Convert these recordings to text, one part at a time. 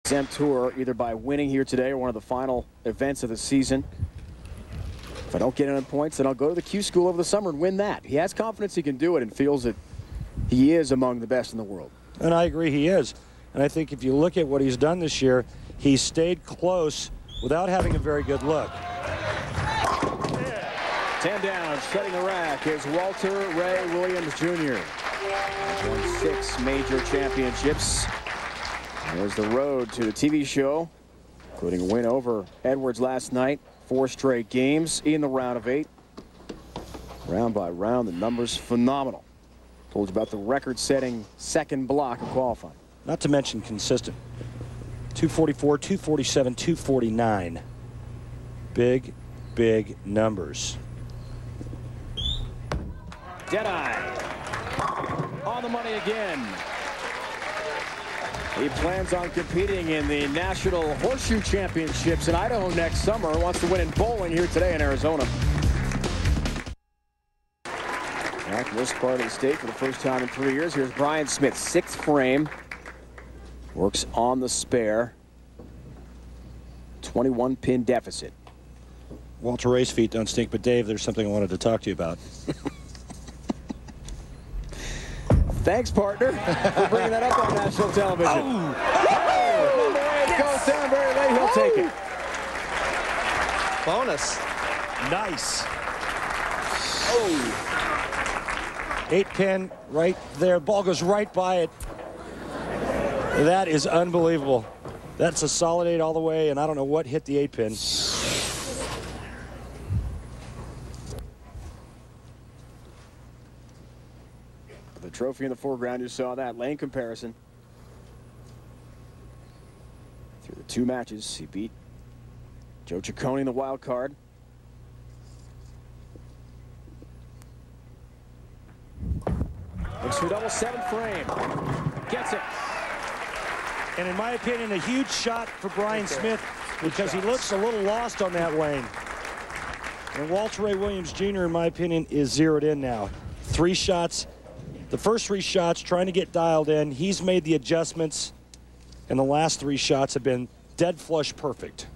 Tour, either by winning here today or one of the final events of the season. If I don't get any points, then I'll go to the Q School over the summer and win that. He has confidence he can do it and feels that he is among the best in the world. And I agree he is. And I think if you look at what he's done this year, he's stayed close without having a very good look. 10 down, setting the rack is Walter Ray Williams, Jr. Won 6 major championships. There's the road to the TV show, including a win over Edwards last night. 4 straight games in the round of 8. Round by round, the numbers phenomenal. Told you about the record-setting second block of qualifying. Not to mention consistent. 244, 247, 249. Big, big numbers. Deadeye. On the money again. He plans on competing in the National Horseshoe Championships in Idaho next summer. Wants to win in bowling here today in Arizona. Back in this part of the state for the first time in 3 years. Here's Bryon Smith, 6th frame. Works on the spare. 21-pin deficit. Walter Ray's feet don't stink, but Dave, there's something I wanted to talk to you about. Thanks, partner, for bringing that up on national television. Oh, number 8 goes down very late. He'll take it. Bonus. Nice. Oh. 8-pin right there. Ball goes right by it. That is unbelievable. That's a solid 8 all the way, and I don't know what hit the 8-pin. The trophy in the foreground, you saw that lane comparison. Through the 2 matches, he beat Joe Ciccone in the wild card. Looks for double 7th frame. Gets it. And in my opinion, a huge shot for Bryon Smith because he looks a little lost on that lane. And Walter Ray Williams, Jr., in my opinion, is zeroed in now. 3 shots. The first 3 shots trying to get dialed in. He's made the adjustments, and the last 3 shots have been dead flush perfect.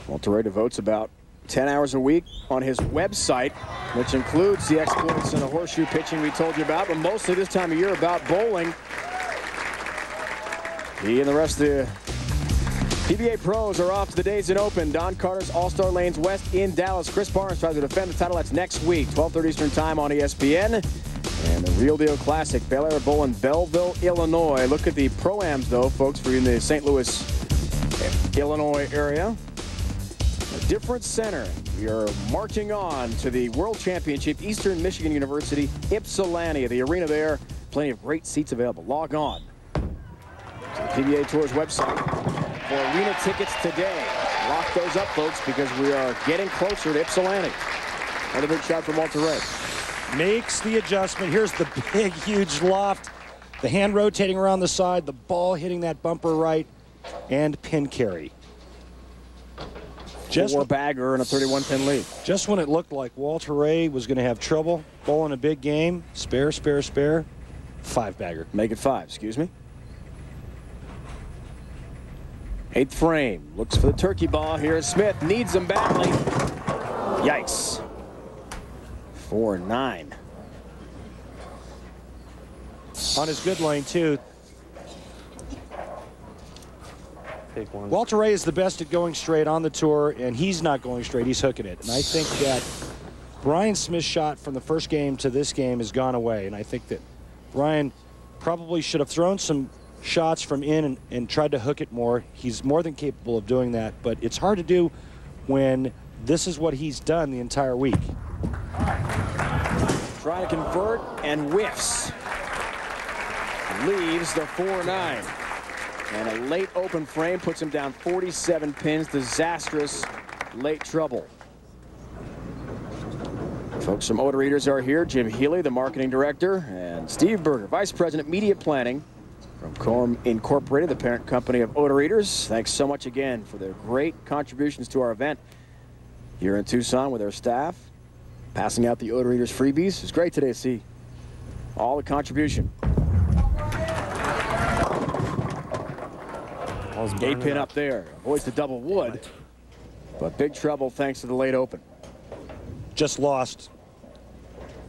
Walter Ray devotes about 10 hours a week on his website, which includes the exploits in the horseshoe pitching we told you about, but mostly this time of year about bowling. He and the rest of the PBA pros are off to the Days in Open. Don Carter's All-Star Lanes West in Dallas. Chris Barnes tries to defend the title. That's next week, 12:30 Eastern Time on ESPN. And the Real Deal Classic, Bel Air Bowl in Belleville, Illinois. Look at the Pro-Ams, though, folks, for you in the St. Louis, Illinois area. A different center. We are marching on to the World Championship, Eastern Michigan University, Ypsilanti. The arena there, plenty of great seats available. Log on to the PBA Tour's website for arena tickets today. Lock those up, folks, because we are getting closer to Ypsilanti. Another big shot from Walter Ray. Makes the adjustment. Here's the big, huge loft. The hand rotating around the side, the ball hitting that bumper right, and pin carry. Just 4-bagger and a 31-pin lead. Just when it looked like Walter Ray was going to have trouble bowling a big game, spare, 5-bagger. Make it 5, excuse me. 8th frame. Looks for the turkey ball. Here's Smith. Needs him badly. Yikes. 4-9. On his good lane, too. Take one. Walter Ray is the best at going straight on the tour, and he's not going straight. He's hooking it. And I think that Bryon Smith's shot from the first game to this game has gone away. And I think that Bryon probably should have thrown some shots from in and tried to hook it more. He's more than capable of doing that, but it's hard to do when this is what he's done the entire week. Trying to convert and whiffs. Leaves the 4-9. And a late open frame puts him down 47 pins. Disastrous late trouble. Folks from Odor Eaters are here. Jim Healy, the marketing director, and Steve Berger, vice president, media planning from Corum Incorporated, the parent company of Odor Eaters. Thanks so much again for their great contributions to our event here in Tucson with their staff, passing out the Odor Eaters freebies. It's great today to see all the contribution. Gate pin up there. Avoids the double wood. But big trouble thanks to the late open. Just lost.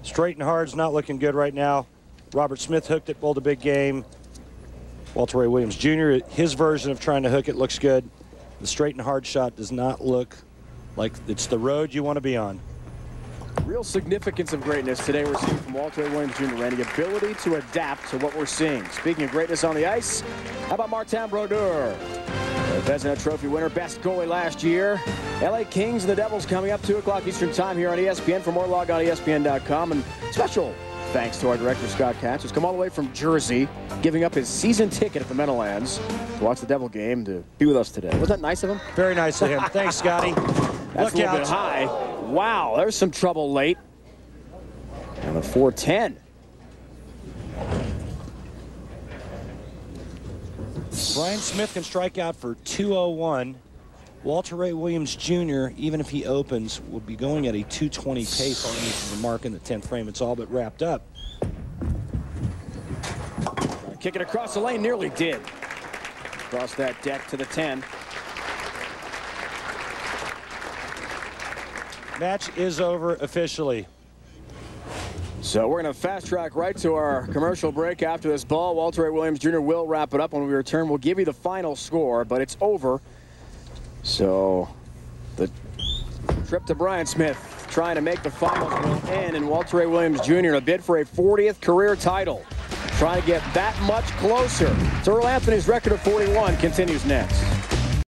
Straight and hard's not looking good right now. Robert Smith hooked it, bowled a big game. Walter Ray Williams Jr., his version of trying to hook it looks good. The straight and hard shot does not look like it's the road you want to be on. Real significance of greatness today we're seeing from Walter Ray Williams Jr. and the ability to adapt to what we're seeing. Speaking of greatness on the ice, how about Martin Brodeur? The Vezina Trophy winner, best goalie last year. LA Kings and the Devils coming up 2 o'clock Eastern time here on ESPN. For more, log on ESPN.com. And special thanks to our director, Scott Katz, who's come all the way from Jersey, giving up his season ticket at the Meadowlands to watch the Devil game to be with us today. Was that nice of him? Very nice of him. Thanks, Scotty. That's a little bit high. Wow, there's some trouble late. And a 410. Bryon Smith can strike out for 201. Walter Ray Williams Jr., even if he opens, will be going at a 220 pace underneath the mark in the 10th frame. It's all but wrapped up. Kick it across the lane, nearly did. Across that deck to the 10. Match is over officially. So we're going to fast track right to our commercial break after this ball. Walter Ray Williams Jr. will wrap it up. When we return, we'll give you the final score, but it's over. So the trip to Bryon Smith trying to make the finals will end, and Walter Ray Williams Jr. in a bid for a 40th career title. Trying to get that much closer. So Earl Anthony's record of 41 continues next.